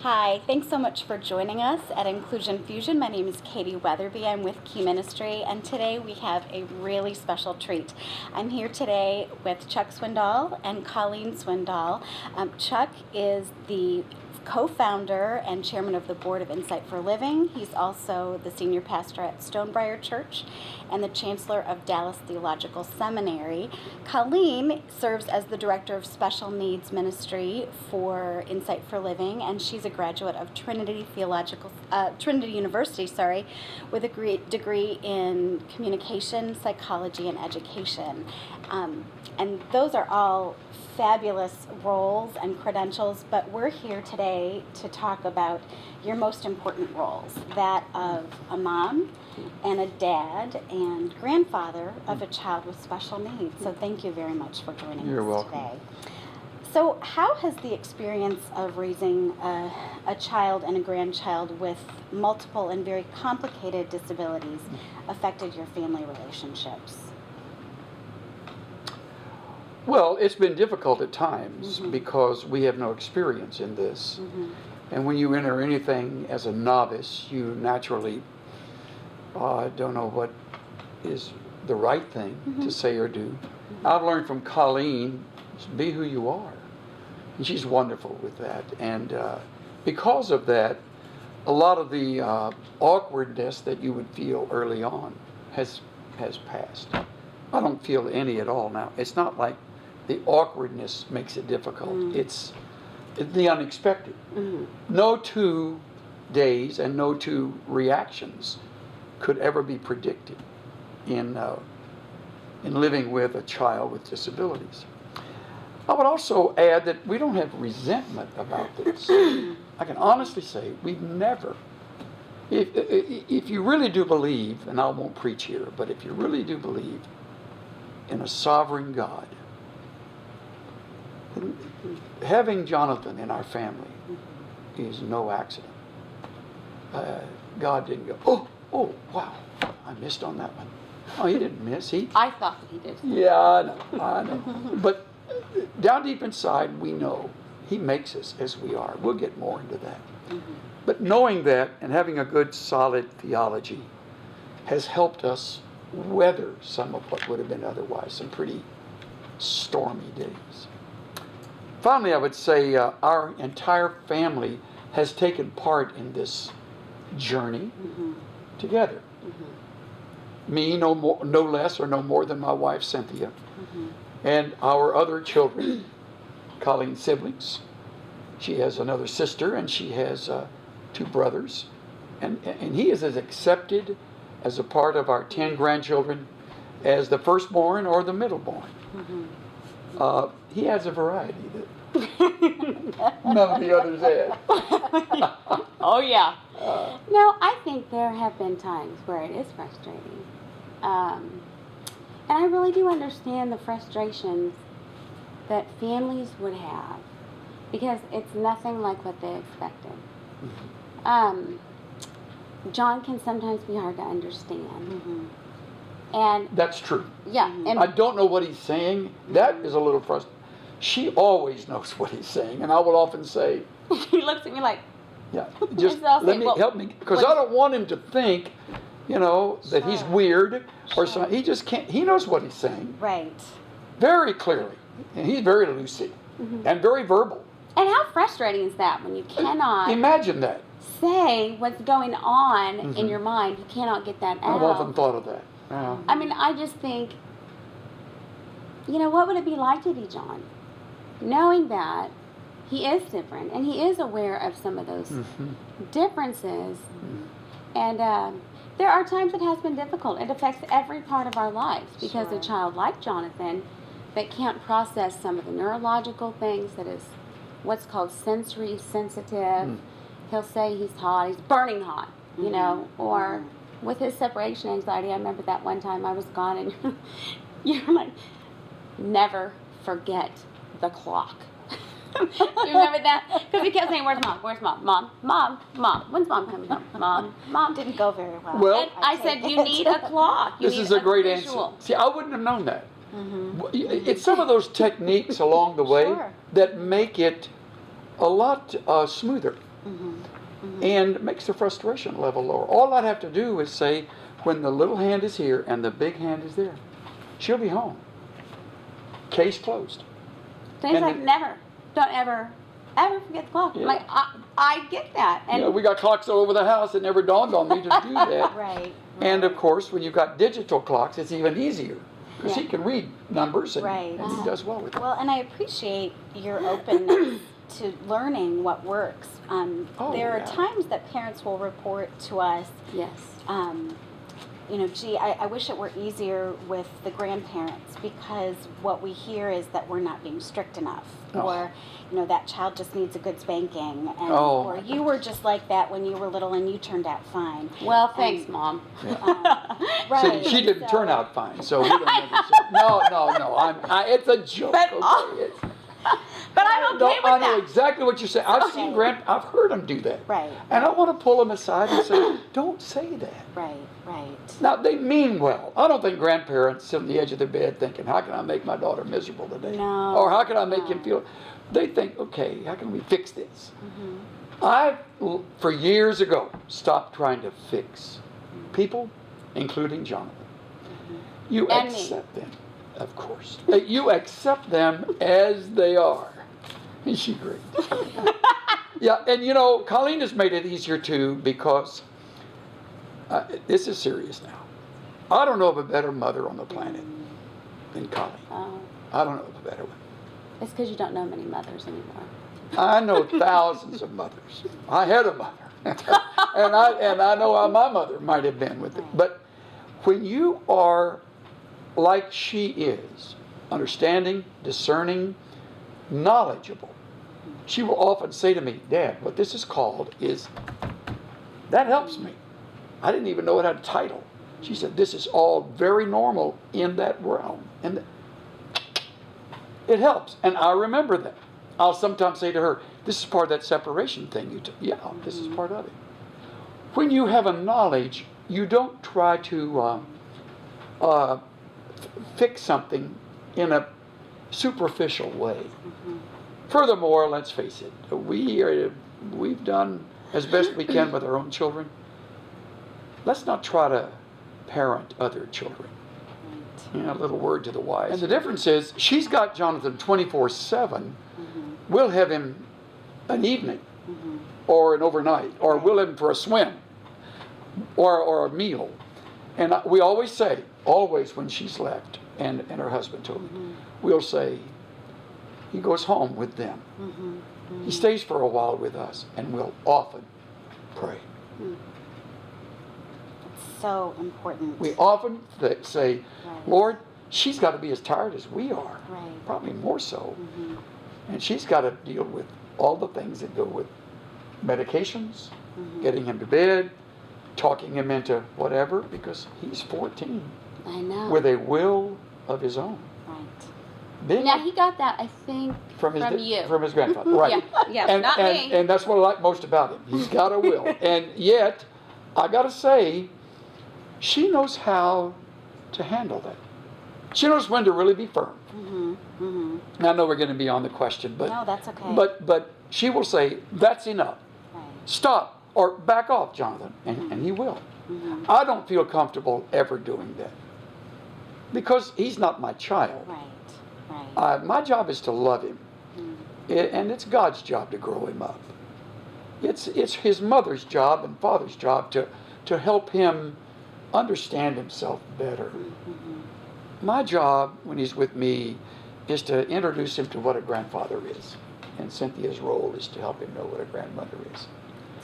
Hi, thanks so much for joining us at Inclusion Fusion. My name is Katie Wetherbee. I'm with Key Ministry, and today we have a really special treat. I'm here today with Chuck Swindoll and Colleen Swindoll. Chuck is the co-founder and chairman of the board of Insight for Living. He's also the senior pastor at Stonebriar Church and the chancellor of Dallas Theological Seminary. Colleen serves as the director of special needs ministry for Insight for Living, and she's a graduate of Trinity University, with a degree in communication, psychology, and education. And those are all fabulous roles and credentials, but we're here today to talk about your most important roles, that of a mom and a dad and grandfather of a child with special needs. So thank you very much for joining You're us welcome. today. So how has the experience of raising a child and a grandchild with multiple and very complicated disabilities affected your family relationships? Well, it's been difficult at times Mm-hmm. because we have no experience in this. Mm-hmm. And when you enter anything as a novice, you naturally don't know what is the right thing to say or do. I've learned from Colleen, be who you are. And she's wonderful with that. And because of that, a lot of the awkwardness that you would feel early on has passed. I don't feel any at all now. It's not like the awkwardness makes it difficult. It's the unexpected. No 2 days and no 2 reactions could ever be predicted in living with a child with disabilities. I would also add that we don't have resentment about this. I can honestly say we've never, if you really do believe, and I won't preach here, but if you really do believe in a sovereign God, then having Jonathan in our family is no accident. God didn't go, oh, wow, I missed on that one. Oh, he didn't miss. I thought that he did. Yeah, I know. But down deep inside, we know he makes us as we are. We'll get more into that. But knowing that and having a good, solid theology has helped us weather some of what would have been otherwise some pretty stormy days. Finally, I would say our entire family has taken part in this journey together. Me, no less or no more than my wife, Cynthia, and our other children, Colleen's siblings. She has another sister, and she has 2 brothers. And he is as accepted as a part of our 10 grandchildren as the firstborn or the middleborn. He has a variety that none of the others had. Oh, yeah. No, I think there have been times where it is frustrating. And I really do understand the frustrations that families would have because it's nothing like what they expected. John can sometimes be hard to understand. And That's true. yeah, and I don't know what he's saying. That is a little frustrating. She always knows what he's saying, and I will often say, he looks at me like, yeah, just So I'll say, let me well, help me, because I don't want him to think, that he's weird or something. He just can't. He knows what he's saying Right. very clearly, and he's very lucid and very verbal. and how frustrating is that when you cannot Imagine that. say what's going on in your mind? You cannot get that out. I've often thought of that. I mean, I just think, what would it be like to be John? Knowing that he is different and he is aware of some of those differences. And there are times it has been difficult. It affects every part of our lives because a child like Jonathan that can't process some of the neurological things, that is what's called sensory sensitive. He'll say he's hot, he's burning hot, or with his separation anxiety. I remember that one time I was gone and you're like, never forget the clock. You remember that? Because he kept saying, where's mom? Where's mom? Mom, mom, mom. When's mom coming home? Mom, mom. Didn't go very well. Well, And I said, you need a clock. You this need is a great visual. answer. See, I wouldn't have known that. It's some of those techniques along the way Sure. that make it a lot smoother. and makes the frustration level lower. All I'd have to do is say, when the little hand is here and the big hand is there, she'll be home. Case closed. Things And like then- never, don't ever forget the clock. Yeah. Like, I get that. And We got clocks all over the house. It never dawned on me to do that. Right. And of course, when you've got digital clocks, it's even easier because Yeah. he can read numbers and, Right. and he does well with it. Well, and I appreciate your openness to learning what works. There are yeah. times that parents will report to us, yes. gee, I wish it were easier with the grandparents because what we hear is that we're not being strict enough. Oh. Or, that child just needs a good spanking. And, Oh. Or you were just like that when you were little and you turned out fine. Well, thanks, Mom. Right. See, she didn't So- turn out fine, so we don't understand. No. It's a joke. But- Okay? It's, But I'm no, okay I with know that. exactly what you're saying. I've Okay. seen I've heard them do that. Right. And I want to pull them aside and say, don't say that. Right. Now, they mean well. I don't think grandparents sit on the edge of their bed thinking, how can I make my daughter miserable today? No. Or how can I make him feel... They think, okay, how can we fix this? I, for years ago, stopped trying to fix people, including Jonathan. You And me. accept them, of course. You accept them as they are. Isn't she great? Yeah, and Colleen has made it easier too because this is serious now. I don't know of a better mother on the planet than Colleen. Oh, I don't know of a better one. it's because you don't know many mothers anymore. I know thousands of mothers. I had a mother, and I know how my mother might have been with it. But when you are like she is, understanding, discerning, knowledgeable, she will often say to me, "Dad, what this is called is that helps me. I didn't even know it had a title." She said, "This is all very normal in that realm, and it helps." And I remember that. I'll sometimes say to her, "This is part of that separation thing you took." Yeah, this is part of it. When you have a knowledge, you don't try to fix something in a superficial way. Furthermore, let's face it, we've done as best we can with our own children. Let's not try to parent other children. A little word to the wise. And the difference is, she's got Jonathan 24/7. We'll have him an evening, or an overnight, or we'll have him for a swim, or a meal. And we always say, always when she's left, and her husband too, we'll say, he goes home with them. He stays for a while with us, and we'll often pray. It's so important. We often say, Lord, she's got to be as tired as we are, Right. probably more so. And she's got to deal with all the things that go with medications, getting him to bed, talking him into whatever, because he's 14 I know. with a will of his own. Right. Big Now he got that, I think, from his you. from his grandfather, right? Yeah, not me. And that's what I like most about him. He's got a will, and yet I got to say, she knows how to handle that. She knows when to really be firm. And I know we're going to be on the question, but No, that's okay. But she will say, "That's enough. Right. Stop or back off, Jonathan," and he will. I don't feel comfortable ever doing that because he's not my child. Right. My job is to love him, and it's God's job to grow him up. It's his mother's job and father's job to help him understand himself better. My job when he's with me is to introduce him to what a grandfather is, and Cynthia's role is to help him know what a grandmother is.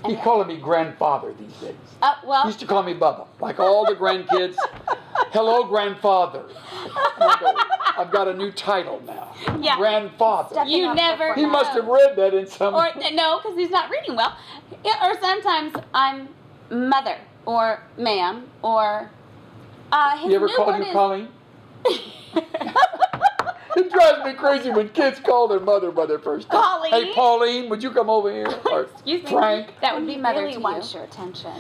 He's calling me grandfather these days. He Well, used to call me Bubba, like all the grandkids. Hello, grandfather. And I go, I've got a new title now. Yeah. Grandfather. Stepping You up never before He that. must have read that in some... or no, because he's not reading well. Yeah, or sometimes I'm mother or ma'am or his You ever new called one you is- Colleen? It drives me crazy when kids call their mother by their first name. Colleen? Hey, Pauline, would you come over here? Or Excuse me. Frank. That would be He mother really to wants you. your attention.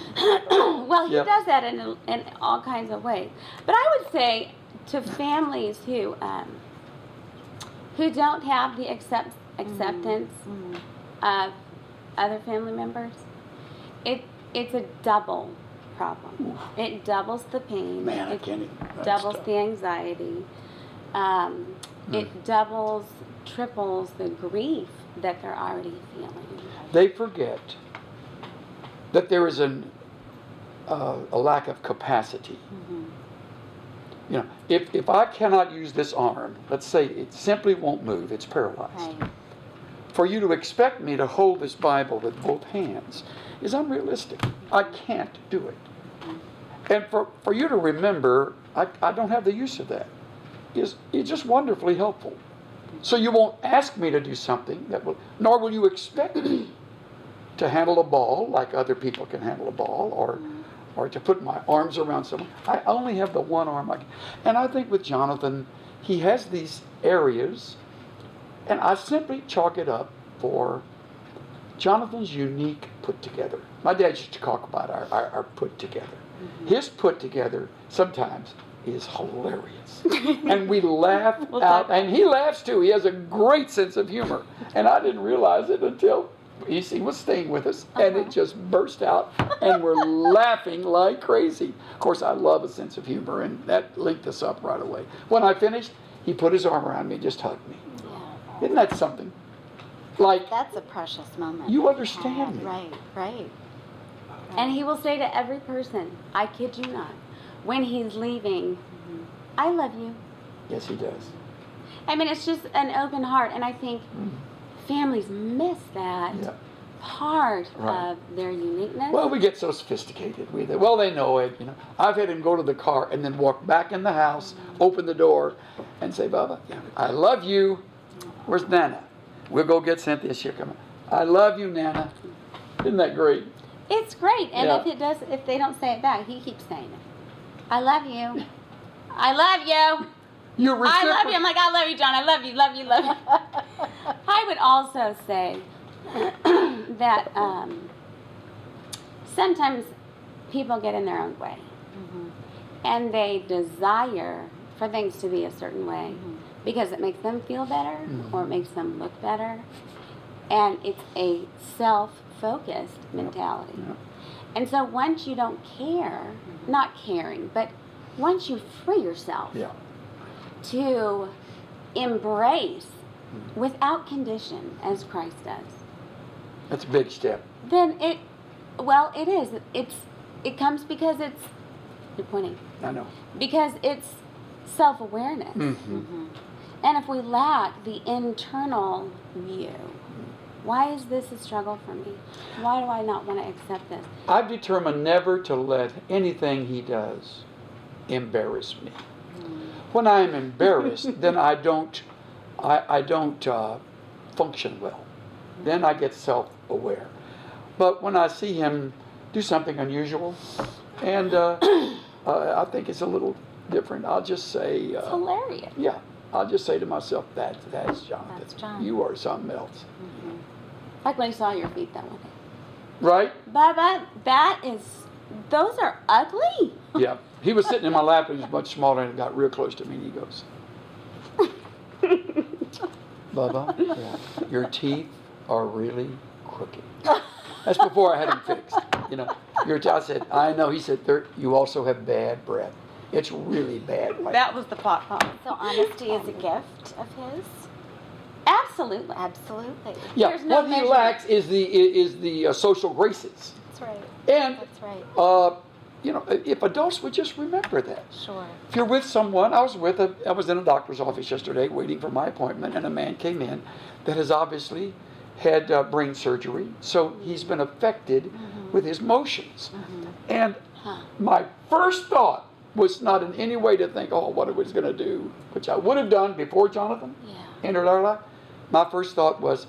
Well, he Yep. does that in all kinds of ways. But I would say to families who don't have the acceptance of other family members, it's a double problem. It doubles the pain. Man, I it can't even. doubles the anxiety. It doubles, triples the grief that they're already feeling. They forget that there is a lack of capacity. You know, if I cannot use this arm, let's say it simply won't move, it's paralyzed. Right. For you to expect me to hold this Bible with both hands is unrealistic. I can't do it. And for you to remember, I don't have the use of that, is just wonderfully helpful. So you won't ask me to do something nor will you expect me to handle a ball like other people can handle a ball, or to put my arms around someone. I only have the one arm. And I think with Jonathan, he has these areas, and I simply chalk it up for Jonathan's unique put together. My dad used to talk about our put together. His put together sometimes is hilarious. And we laugh out, and he laughs too. He has a great sense of humor. And I didn't realize it until he was staying with us, and it just burst out, and we're laughing like crazy. Of course, I love a sense of humor, and that linked us up right away. When I finished, he put his arm around me and just hugged me. Yeah. Isn't that something? Like, That's a precious moment. you that understand had. me. Right. And he will say to every person, I kid you not, when he's leaving, I love you. Yes, he does. I mean, it's just an open heart, and I think families miss that part of their uniqueness. Well, we get so sophisticated. They know it. You know, I've had him go to the car and then walk back in the house, open the door, and say, "Bubba, I love you. Where's Nana? We'll go get Cynthia. She'll come on. I love you, Nana." Isn't that great? It's great, and Yeah. if they don't say it back, he keeps saying it. I love you. I love you. You're I love you. I'm like, I love you, John. I love you, love you, love you. I would also say that sometimes people get in their own way, and they desire for things to be a certain way because it makes them feel better or it makes them look better, and it's a self-focused mentality. Yep. And so once you don't care, not caring, but once you free yourself to embrace without condition as Christ does, That's a big step. then it is. It comes because you're pointing, I know. because it's self-awareness. And if we lack the internal view, why is this a struggle for me? Why do I not want to accept this? I've determined never to let anything he does embarrass me. When I am embarrassed, then I don't function well. Then I get self-aware. But when I see him do something unusual, and I think it's a little different, I'll just say, It's hilarious. yeah, I'll just say to myself, that's Jonathan. That's John. You are something else. Like when I saw your feet that one day. Right? Bubba, those are ugly. Yeah. He was sitting in my lap and he was much smaller and got real close to me and he goes, "Bubba, your teeth are really crooked." That's before I had them fixed. You know, I said, "I know." He said, "You also have bad breath. It's really bad." That was the pot pop. So honesty is a gift of his? Absolutely. Absolutely. Yeah. There's no What he measurement. lacks is the social graces. That's right. And That's right. you know, if adults would just remember that. Sure. If you're with someone, I was in a doctor's office yesterday waiting for my appointment, and a man came in that has obviously had brain surgery, so he's been affected with his motions. And my first thought was not in any way to think, oh, what it was going to do, which I would have done before Jonathan entered our life. My first thought was,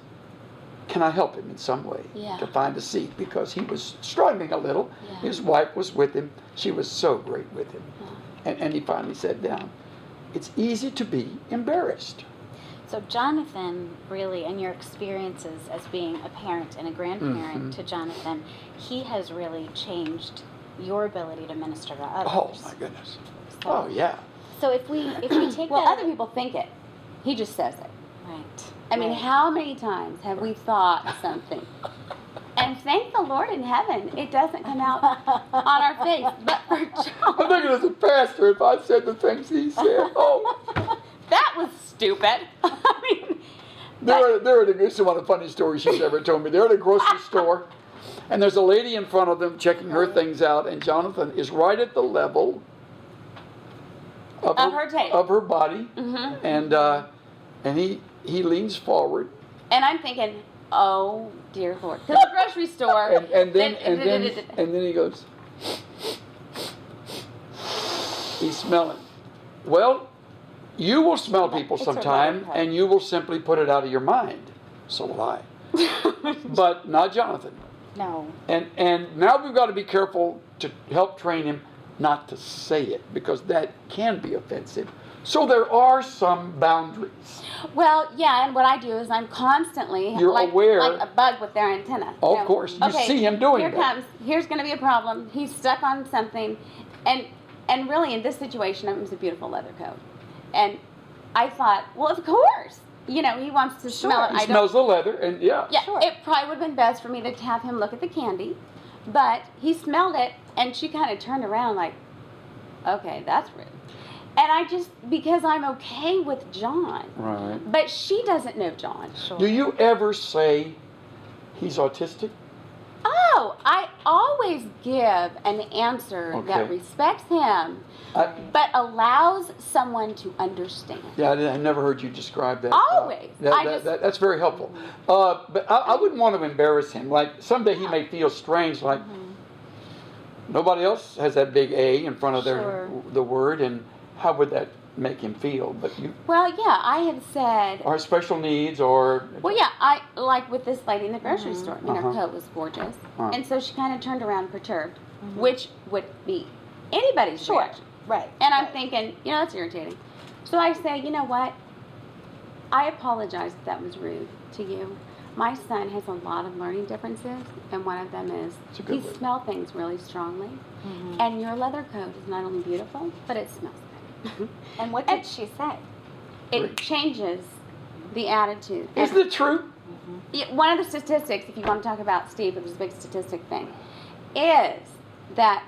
can I help him in some way to find a seat? Because he was struggling a little. His wife was with him. She was so great with him. And he finally sat down. It's easy to be embarrassed. So Jonathan, really, in your experiences as being a parent and a grandparent to Jonathan, he has really changed your ability to minister to others. Oh, my goodness. So, Oh, yeah. So if we take Well, that, other people think it. He just says it. right. I mean, right. how many times have we thought something And thank the Lord in heaven, it doesn't come out on our face. But for I'm John, thinking as a pastor, if I said the things he said, oh. that was stupid. I mean, This is one of the funny stories she's ever told me. They're at a grocery store, and there's a lady in front of them checking her things out, and Jonathan is right at the level of her table, of her body, and he leans forward. And I'm thinking, oh dear Lord, because the grocery store. And then he goes, he's smelling. Well, you will smell people sometime, and you will simply put it out of your mind. So will I. But not Jonathan. No. And now we've got to be careful to help train him not to say it, because that can be offensive. So there are some boundaries. Well, yeah, and what I do is I'm constantly aware. like a bug with their antenna. Oh, of course. You see him doing that. Here's going to be a problem. He's stuck on something. And really, in this situation, it was a beautiful leather coat. And I thought, well, of course. You know, he wants to smell it. He smells the leather, and Yeah, it probably would have been best for me to have him look at the candy. But he smelled it, and she kind of turned around like, okay, that's rude. And I just, because I'm okay with John. Right. But she doesn't know John. Sure. Do you ever say he's autistic? Oh, I always give an answer that respects him, but allows someone to understand. Yeah, I never heard you describe that. Always. That's very helpful. But I wouldn't want to embarrass him. Like, someday he may feel strange, like nobody else has that big A in front of the word, and how would that make him feel? But you. Well, yeah, I have said. Or special needs, or. Well, yeah, I like with this lady in the grocery store. I mean, her coat was gorgeous, and so she kind of turned around perturbed, which would be anybody's reaction. Right. And I'm thinking, you know, that's irritating. So I say, you know what? I apologize if that was rude to you. My son has a lot of learning differences, and one of them is he smells things really strongly. And your leather coat is not only beautiful, but it smells good. And what did she say? It changes the attitude. Isn't it true? One of the statistics, if you want to talk about Steve, it was a big statistic thing, is that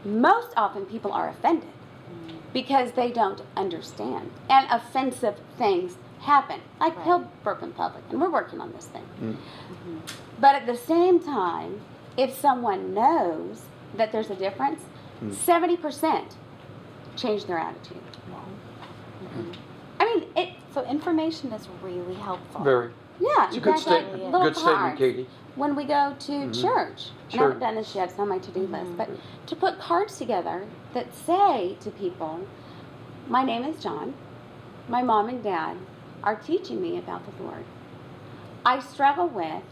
most often people are offended because they don't understand. And offensive things happen. Like he'll burp in public, and we're working on this thing. But at the same time, if someone knows that there's a difference, 70% change their attitude. I mean, so information is really helpful. Very. Yeah, it's a good statement. Good statement, Katie. When we go to church, and I haven't done this yet, it's on my to-do list, but to put cards together that say to people, my name is John, my mom and dad are teaching me about the Lord. I struggle with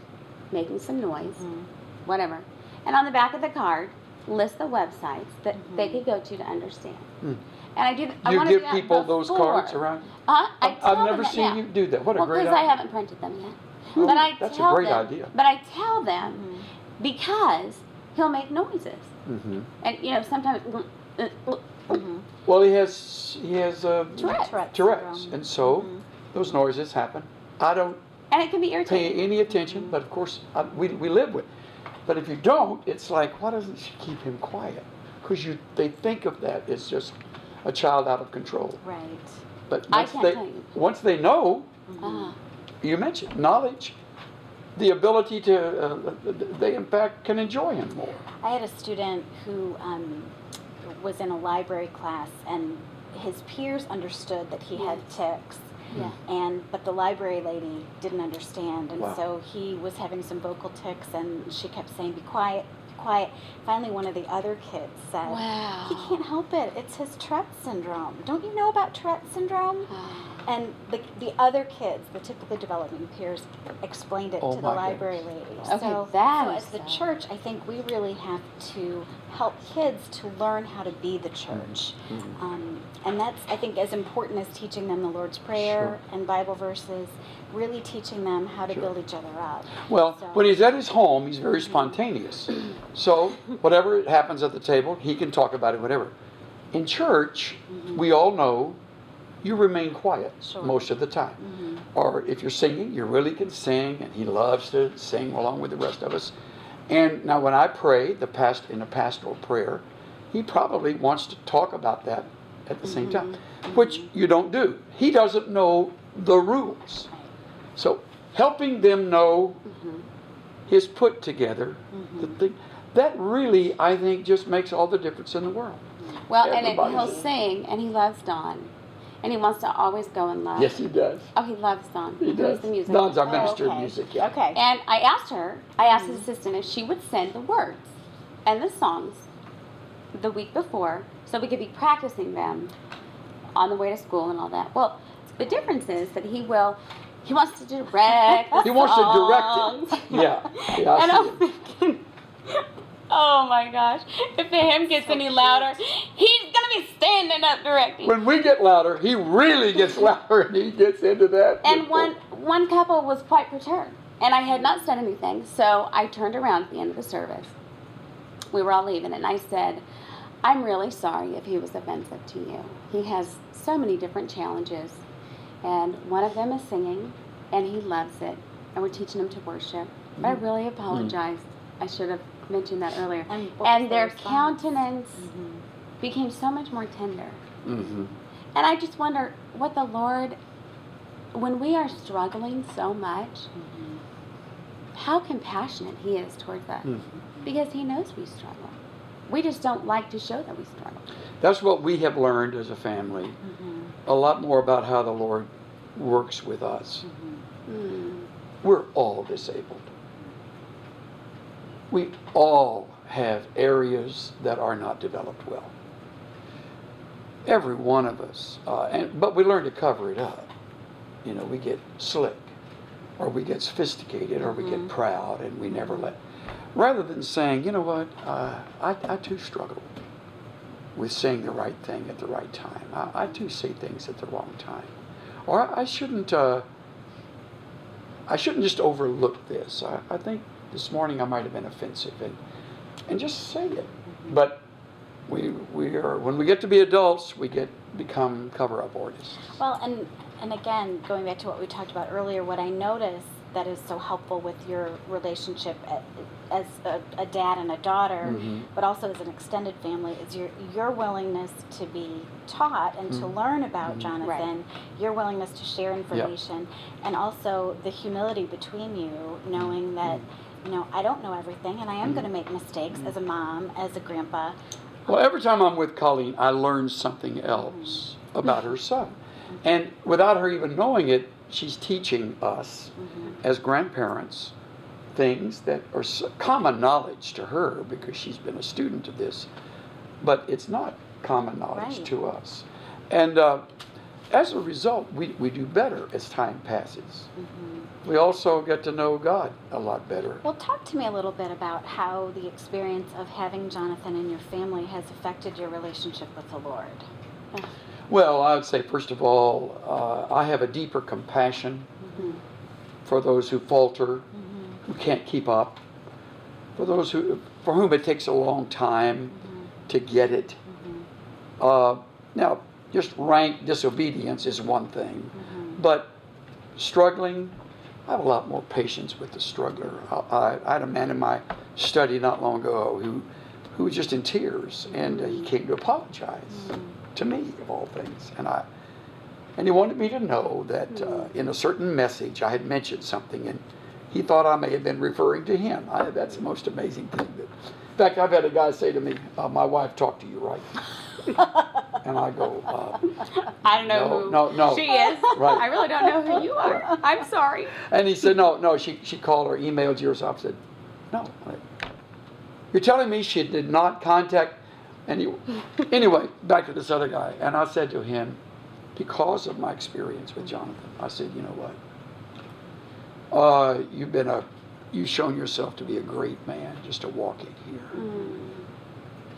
making some noise, whatever. And on the back of the card, list the websites that they could go to understand. And I do. You give people those cards around? I've never seen you do that. What a great idea. Because I haven't printed them yet. But that's a great idea. But I tell them because he'll make noises, and you know sometimes. Well, he has Tourette's, and so those noises happen. I don't and it can be irritating. pay any attention, but of course we live with. But if you don't, it's like, why doesn't she keep him quiet? Because they think of that as just a child out of control. Right. But once they know, you mentioned knowledge, the ability to, they in fact can enjoy him more. I had a student who was in a library class, and his peers understood that he had tics. But the library lady didn't understand, and so he was having some vocal tics, and she kept saying, "Be quiet, be quiet." Finally, one of the other kids said, "He can't help it. It's his Tourette syndrome. Don't you know about Tourette syndrome?" And the other kids, the typically developing peers, explained it to the library lady. Okay, so as the church, I think we really have to help kids to learn how to be the church. And that's, I think, as important as teaching them the Lord's Prayer and Bible verses, really teaching them how to build each other up. Well, when he's at his home, he's very spontaneous. So whatever happens at the table, he can talk about it, whatever. In church, we all know you remain quiet most of the time. Or if you're singing, you really can sing, and he loves to sing along with the rest of us. And now when I pray in a pastoral prayer, he probably wants to talk about that at the same time, which you don't do. He doesn't know the rules. So helping them know his put together, the thing, that really, I think, just makes all the difference in the world. Well, and he'll sing, and he loves Don. And he wants to always go and love. Yes, he does. Oh, he loves Don. He does. The music. Don's our minister of music. Yeah. Okay. And I asked his assistant if she would send the words and the songs the week before so we could be practicing them on the way to school and all that. Well, the difference is that he wants to direct the He wants to direct it. Yeah. Yeah, and I I'm see it. thinking, oh my gosh, if the hymn gets any louder, he's going to be standing up directing. When we get louder, he really gets louder, and he gets into that. And one couple was quite perturbed, and I had not said anything, so I turned around at the end of the service. We were all leaving, and I said, I'm really sorry if he was offensive to you. He has so many different challenges, and one of them is singing, and he loves it, and we're teaching him to worship. But I really apologize. I should have mentioned that earlier. And their countenance became so much more tender. And I just wonder what the Lord, when we are struggling so much, how compassionate he is towards us. Because he knows we struggle. We just don't like to show that we struggle. That's what we have learned as a family. A lot more about how the Lord works with us. We're all disabled. We all have areas that are not developed well. Every one of us. But we learn to cover it up. You know, we get slick, or we get sophisticated, or we get proud, and we never let. Rather than saying, you know what, I too struggle with saying the right thing at the right time. I too say things at the wrong time. Or I shouldn't just overlook this. I think this morning I might have been offensive, and just say it. But we are, when we get to be adults, we become cover-up artists. Well, and again, going back to what we talked about earlier, what I noticed that is so helpful with your relationship as a dad and a daughter, but also as an extended family, is your willingness to be taught and to learn about Jonathan, your willingness to share information, and also the humility between you, knowing that, you know, I don't know everything, and I am going to make mistakes as a mom, as a grandpa. Well, every time I'm with Colleen, I learn something else about her son. And without her even knowing it, she's teaching us as grandparents things that are common knowledge to her because she's been a student of this, but it's not common knowledge to us. And as a result, we do better as time passes. We also get to know God a lot better. Well, talk to me a little bit about how the experience of having Jonathan in your family has affected your relationship with the Lord. Well, I would say, first of all, I have a deeper compassion for those who falter, who can't keep up, for those for whom it takes a long time to get it. Now, just rank disobedience is one thing, but struggling, I have a lot more patience with the struggler. I had a man in my study not long ago who was just in tears, and he came to apologize to me, of all things. And he wanted me to know that in a certain message I had mentioned something, and he thought I may have been referring to him. That's the most amazing thing. In fact, I've had a guy say to me, my wife talked to you, right? And I go, I don't know who she is. Right. I really don't know who you are. I'm sorry. And he said, no, she called or emailed you or something. I said, no. You're telling me she did not contact anyone? Anyway, back to this other guy. And I said to him, because of my experience with Jonathan, I said, you know what? You've shown yourself to be a great man just to walk in here.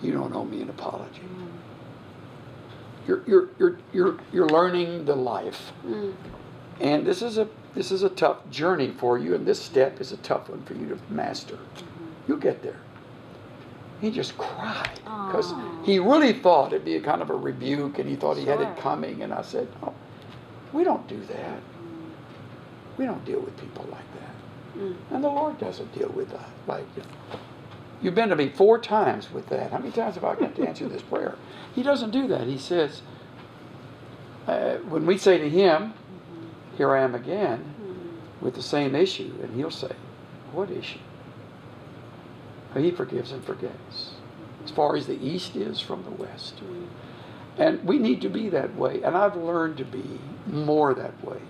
You don't owe me an apology. You're learning the life, and this is a tough journey for you, and this step is a tough one for you to master. You'll get there. He just cried because he really thought it'd be a kind of a rebuke, and he thought he had it coming. And I said, "Oh, we don't do that. We don't deal with people like that. And the Lord doesn't deal with that. Like, you've been to me 4 times with that. How many times have I got to answer this prayer? He doesn't do that. He says, when we say to him, here I am again, with the same issue, and he'll say, what issue? He forgives and forgets, as far as the east is from the west. And we need to be that way. And I've learned to be more that way.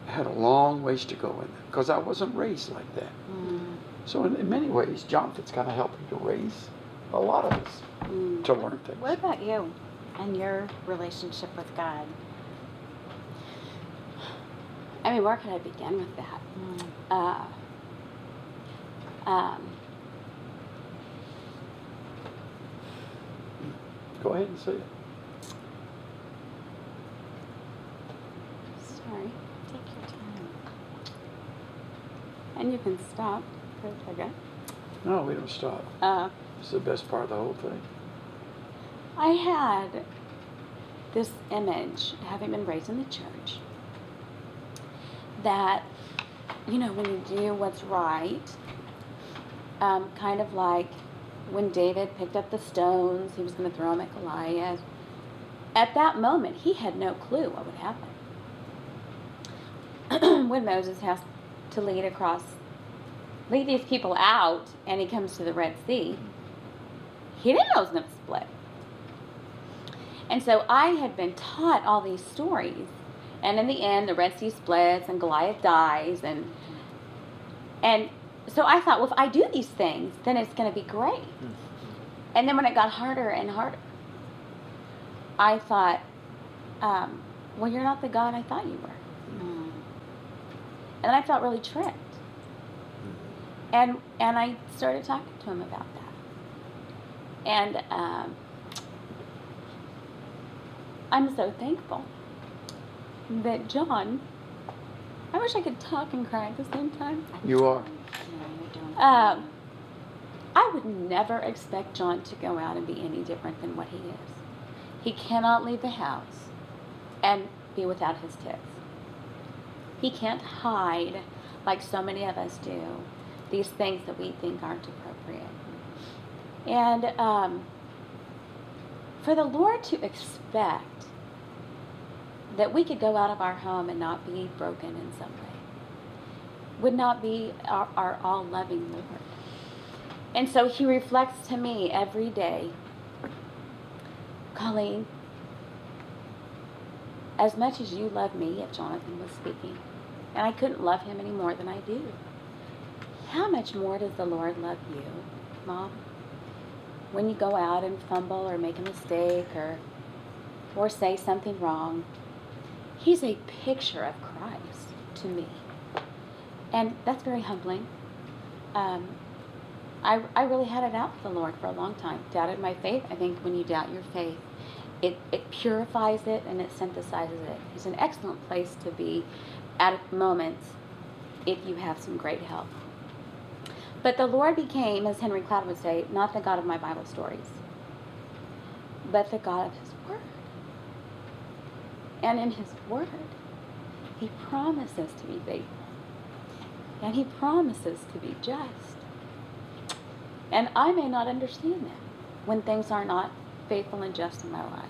I had a long ways to go in it, because I wasn't raised like that. So in many ways, Jonathan's kind of helping to raise a lot of us to learn things. What about you and your relationship with God? I mean, where could I begin with that? Go ahead and say it. Sorry. Take your time. And you can stop for a second. No, we don't stop. It's the best part of the whole thing. I had this image, having been raised in the church, that, you know, when you do what's right, kind of like when David picked up the stones, he was going to throw them at Goliath. At that moment, he had no clue what would happen. When Moses has to lead these people out, and he comes to the Red Sea, he didn't know it was going to split. And so I had been taught all these stories, and in the end, the Red Sea splits, and Goliath dies, and so I thought, well, if I do these things, then it's going to be great. And then when it got harder and harder, I thought, well, you're not the God I thought you were. And I felt really tricked. And I started talking to him about that. And I'm so thankful that John, I wish I could talk and cry at the same time. You are. I would never expect John to go out and be any different than what he is. He cannot leave the house and be without his tics. He can't hide, like so many of us do, these things that we think aren't appropriate. And for the Lord to expect that we could go out of our home and not be broken in some way would not be our all-loving Lord. And so he reflects to me every day, Colleen, as much as you love me, if Jonathan was speaking, and I couldn't love him any more than I do, how much more does the Lord love you, Mom? When you go out and fumble or make a mistake or say something wrong, he's a picture of Christ to me. And that's very humbling. I really had it out with the Lord for a long time. Doubted my faith. I think when you doubt your faith, it purifies it and it synthesizes it. It's an excellent place to be at moments if you have some great help. But the Lord became, as Henry Cloud would say, not the God of my Bible stories, but the God of His Word. And in His Word, He promises to be faithful. And He promises to be just. And I may not understand that when things are not faithful and just in my life.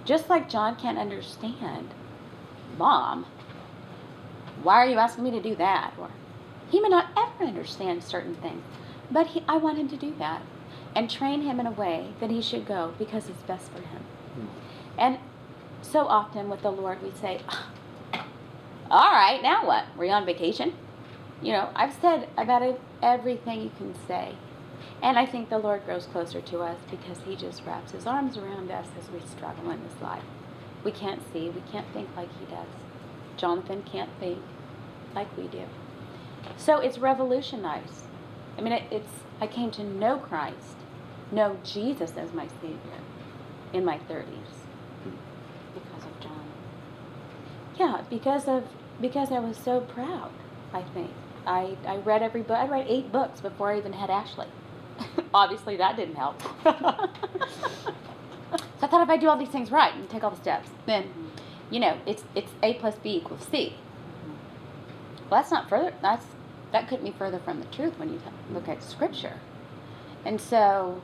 Just like John can't understand, Mom, why are you asking me to do that? Or he may not ever understand certain things, but I want him to do that and train him in a way that he should go because it's best for him. And so often with the Lord we say, all right, now what? Were you on vacation? You know, I've said about everything you can say. And I think the Lord grows closer to us because He just wraps His arms around us as we struggle in this life. We can't see, we can't think like He does. Jonathan can't think like we do. So it's revolutionized. I mean, I came to know Christ, know Jesus as my Savior in my 30s because of John. Yeah, because I was so proud, I think. I read every book. I read 8 books before I even had Ashley. Obviously, that didn't help. So I thought if I do all these things right and take all the steps, then, you know, it's A plus B equals C. Well, that's that couldn't be further from the truth when you look at Scripture. And so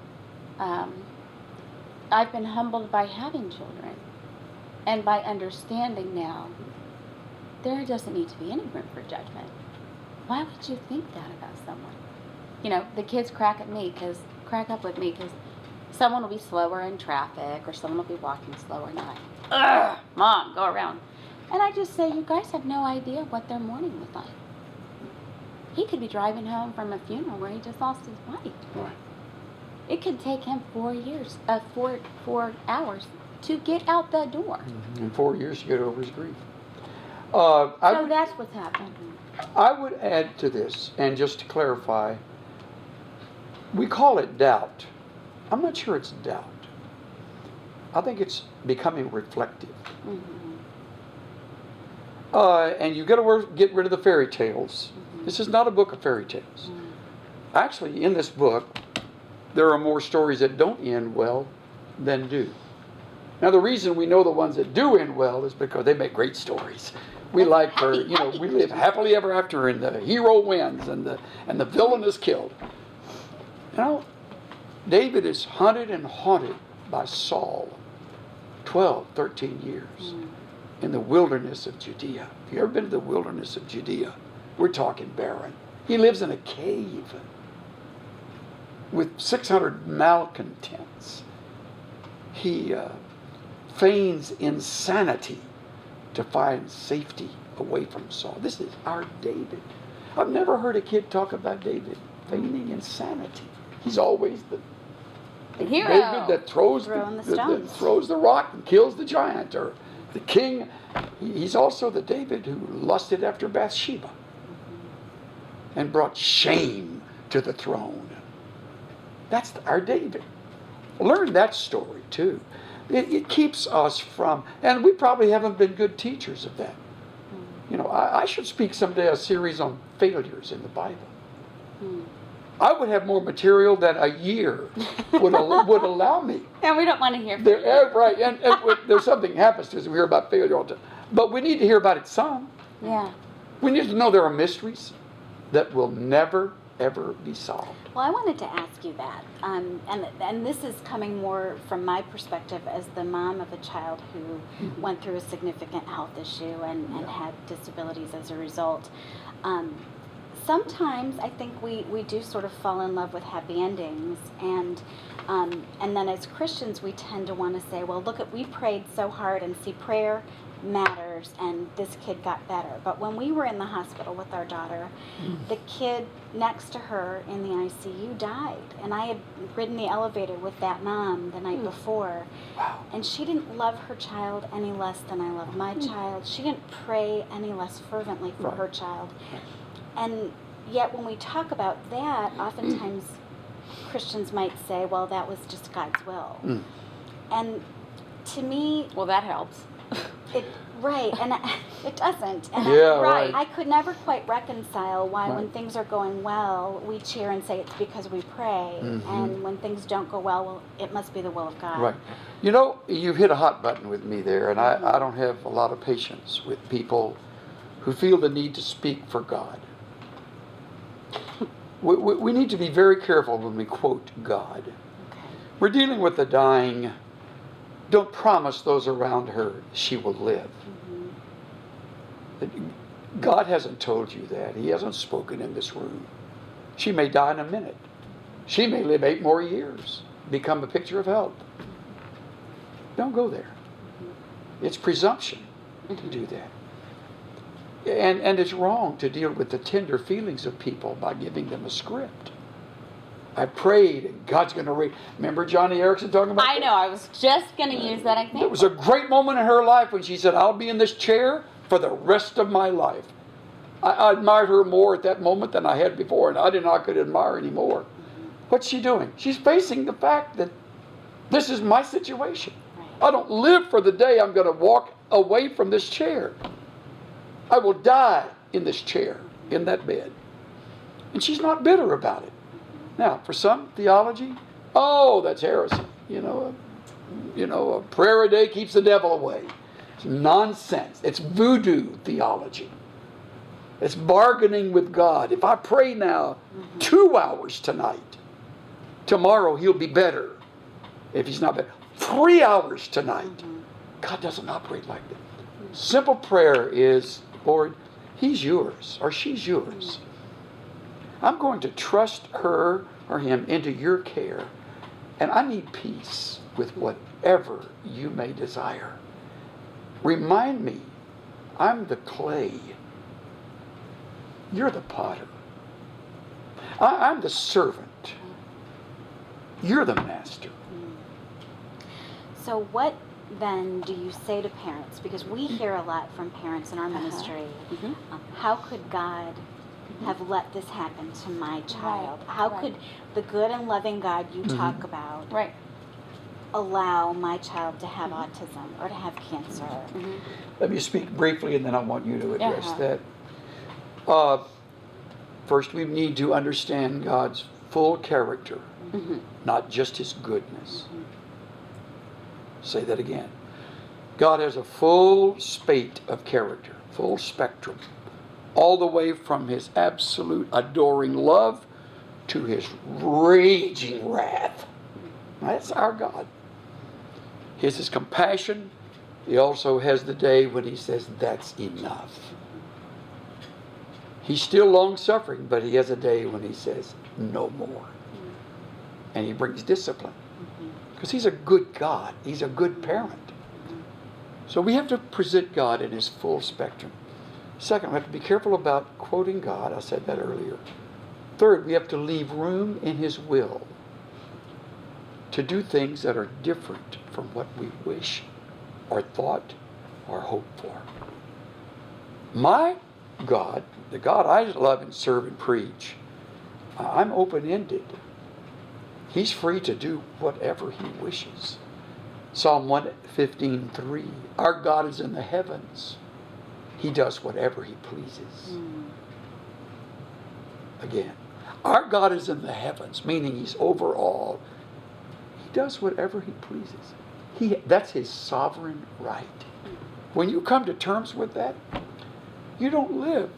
I've been humbled by having children and by understanding now there doesn't need to be any room for judgment. Why would you think that about someone? You know, the kids crack up with me because someone will be slower in traffic or someone will be walking slower and I'm like, ugh, Mom, go around. And I just say, you guys have no idea what their morning was like. He could be driving home from a funeral where he just lost his wife. Right. It could take him 4 hours to get out the door. In 4 years to get over his grief. So that's what's happening. I would add to this, and just to clarify, we call it doubt. I'm not sure it's doubt. I think it's becoming reflective. And you got to get rid of the fairy tales. This is not a book of fairy tales. Actually, in this book, there are more stories that don't end well than do. Now, the reason we know the ones that do end well is because they make great stories. We like for, we live happily ever after, and the hero wins, and the villain is killed. David is hunted and haunted by Saul 12, 13 years in the wilderness of Judea. Have you ever been to the wilderness of Judea? We're talking barren. He lives in a cave with 600 malcontents. He feigns insanity to find safety away from Saul. This is our David. I've never heard a kid talk about David feigning insanity. He's always the hero. David that throws the rock and kills the giant, or the king. He's also the David who lusted after Bathsheba and brought shame to the throne. That's our David. Learn that story too. It keeps us from, and we probably haven't been good teachers of that. I should speak someday a series on failures in the Bible. I would have more material than a year would allow me. And we don't want to hear failure. Right, and there's something happens to us. We hear about failure all the time. But we need to hear about it some. Yeah. We need to know there are mysteries that will never, ever be solved. Well, I wanted to ask you that, and this is coming more from my perspective as the mom of a child who went through a significant health issue and had disabilities as a result. Sometimes I think we do sort of fall in love with happy endings, and then as Christians we tend to want to say, well, we prayed so hard, and see, prayer matters, and this kid got better. But when we were in the hospital with our daughter, the kid next to her in the ICU died, and I had ridden the elevator with that mom the night before. Wow. And she didn't love her child any less than I love my child. She didn't pray any less fervently for her child. And yet when we talk about that, oftentimes Christians might say, well, that was just God's will. And to me, well, that helps. And it doesn't. And right. I could never quite reconcile why when things are going well, we cheer and say it's because we pray, and when things don't go well, it must be the will of God. Right. You've hit a hot button with me there, and I don't have a lot of patience with people who feel the need to speak for God. We need to be very careful when we quote God. Okay. We're dealing with the dying. Don't promise those around her she will live. God hasn't told you that. He hasn't spoken in this room. She may die in a minute. She may live 8 more years, become a picture of health. Don't go there. It's presumption to do that. And it's wrong to deal with the tender feelings of people by giving them a script. I prayed, and God's going to read. Remember Johnny Erickson talking about I know, I was just going to use that example. There was a great moment in her life when she said, I'll be in this chair for the rest of my life. I admired her more at that moment than I had before, and I did not could admire anymore. What's she doing? She's facing the fact that this is my situation. I don't live for the day I'm going to walk away from this chair. I will die in this chair, in that bed. And she's not bitter about it. Now, for some, theology, that's heresy. A prayer a day keeps the devil away. It's nonsense. It's voodoo theology. It's bargaining with God. If I pray now 2 hours tonight, tomorrow he'll be better. If he's not better, 3 hours tonight. God doesn't operate like that. Simple prayer is, Lord, he's yours or she's yours. I'm going to trust her or him into your care, and I need peace with whatever you may desire. Remind me, I'm the clay. You're the potter. I'm the servant. You're the master. So what then do you say to parents? Because we hear a lot from parents in our ministry. How could God have let this happen to my child? How could the good and loving God you talk about allow my child to have autism or to have cancer? Let me speak briefly, and then I want you to address that. First, we need to understand God's full character, not just his goodness. Say that again. God has a full spate of character, full spectrum, all the way from his absolute adoring love to his raging wrath. That's our God. His is compassion. He also has the day when he says, that's enough. He's still long-suffering, but he has a day when he says, no more. And he brings discipline. Because he's a good God. He's a good parent. So we have to present God in his full spectrum. Second, we have to be careful about quoting God. I said that earlier. Third, we have to leave room in his will to do things that are different from what we wish or thought or hoped for. My God, the God I love and serve and preach, I'm open-ended. He's free to do whatever he wishes. Psalm 115:3. Our God is in the heavens. He does whatever he pleases. Again, our God is in the heavens, meaning he's over all. He does whatever he pleases. That's his sovereign right. When you come to terms with that, you don't live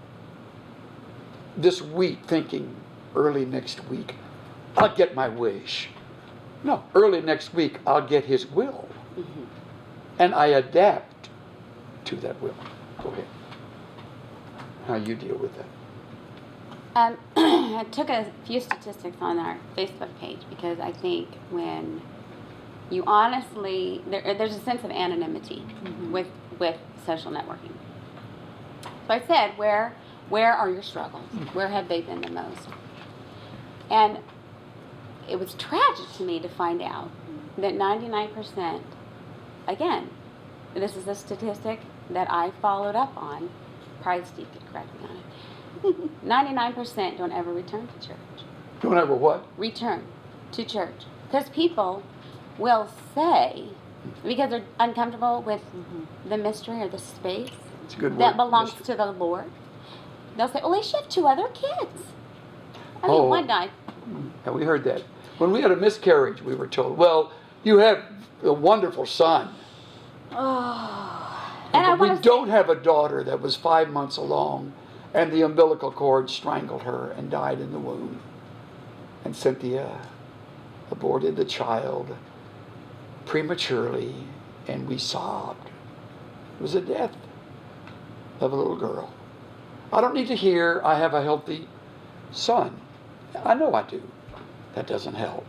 this week thinking early next week, I'll get my wish. No, early next week, I'll get his will. And I adapt to that will. Go ahead. How you deal with that? I took a few statistics on our Facebook page because I think when you honestly, there's a sense of anonymity with social networking. So I said, where are your struggles? Where have they been the most? And it was tragic to me to find out that 99%, again, this is a statistic that I followed up on. Probably Steve could correct me on it. 99% don't ever return to church. Don't ever what? Return to church. Because people will say, because they're uncomfortable with the mystery or the space It's a good word, that belongs mystery. to the Lord, they'll say, well, they should have 2 other kids. I mean, one died. Yeah, we heard that. When we had a miscarriage, we were told, well, you have a wonderful son. And But we don't have a daughter that was 5 months along, and the umbilical cord strangled her and died in the womb. And Cynthia aborted the child prematurely, and we sobbed. It was the death of a little girl. I don't need to hear I have a healthy son. I know I do. That doesn't help.